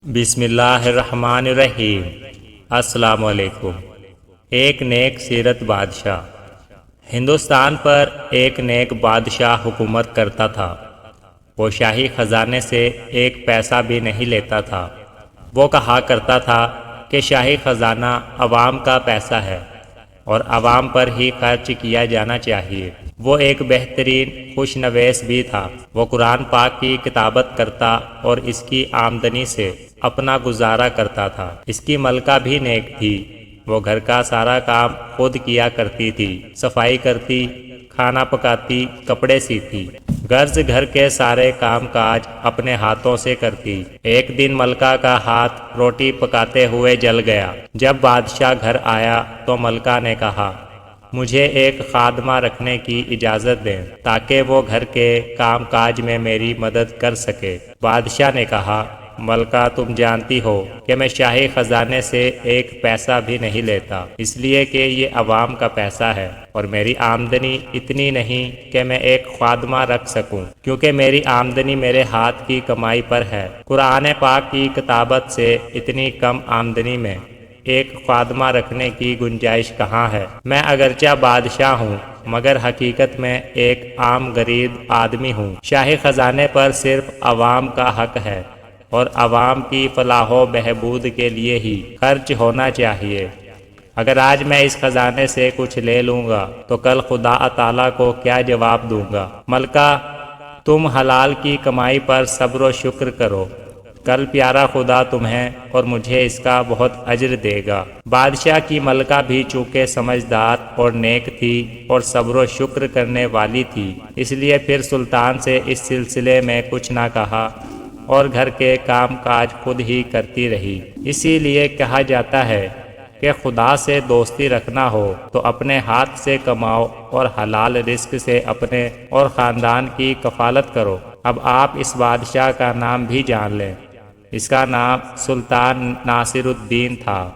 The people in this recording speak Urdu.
بسم اللہ الرحمن الرحیم۔ السلام علیکم۔ ایک نیک سیرت بادشاہ۔ ہندوستان پر ایک نیک بادشاہ حکومت کرتا تھا۔ وہ شاہی خزانے سے ایک پیسہ بھی نہیں لیتا تھا۔ وہ کہا کرتا تھا کہ شاہی خزانہ عوام کا پیسہ ہے اور عوام پر ہی خرچ کیا جانا چاہیے۔ وہ ایک بہترین خوش نویس بھی تھا۔ وہ قرآن پاک کی کتابت کرتا اور اس کی آمدنی سے اپنا گزارا کرتا تھا۔ اس کی ملکہ بھی نیک تھی۔ وہ گھر کا سارا کام خود کیا کرتی تھی، صفائی کرتی، کھانا پکاتی، کپڑے سیتی، غرض گھر کے سارے کام کاج اپنے ہاتھوں سے کرتی۔ ایک دن ملکہ کا ہاتھ روٹی پکاتے ہوئے جل گیا۔ جب بادشاہ گھر آیا تو ملکہ نے کہا، مجھے ایک خادمہ رکھنے کی اجازت دیں تاکہ وہ گھر کے کام کاج میں میری مدد کر سکے۔ بادشاہ نے کہا، ملکہ تم جانتی ہو کہ میں شاہی خزانے سے ایک پیسہ بھی نہیں لیتا، اس لیے کہ یہ عوام کا پیسہ ہے اور میری آمدنی اتنی نہیں کہ میں ایک خادمہ رکھ سکوں، کیونکہ میری آمدنی میرے ہاتھ کی کمائی پر ہے۔ قرآن پاک کی کتابت سے اتنی کم آمدنی میں ایک خادمہ رکھنے کی گنجائش کہاں ہے؟ میں اگرچہ بادشاہ ہوں مگر حقیقت میں ایک عام غریب آدمی ہوں۔ شاہی خزانے پر صرف عوام کا حق ہے اور عوام کی فلاح و بہبود کے لیے ہی خرچ ہونا چاہیے۔ اگر آج میں اس خزانے سے کچھ لے لوں گا تو کل خدا تعالیٰ کو کیا جواب دوں گا؟ ملکہ تم حلال کی کمائی پر صبر و شکر کرو، کل پیارا خدا تمہیں اور مجھے اس کا بہت اجر دے گا۔ بادشاہ کی ملکہ بھی چونکہ سمجھدار اور نیک تھی اور صبر و شکر کرنے والی تھی، اس لیے پھر سلطان سے اس سلسلے میں کچھ نہ کہا اور گھر کے کام کاج خود ہی کرتی رہی۔ اسی لیے کہا جاتا ہے کہ خدا سے دوستی رکھنا ہو تو اپنے ہاتھ سے کماؤ اور حلال رزق سے اپنے اور خاندان کی کفالت کرو۔ اب آپ اس بادشاہ کا نام بھی جان لیں۔ اس کا نام سلطان ناصر الدین تھا۔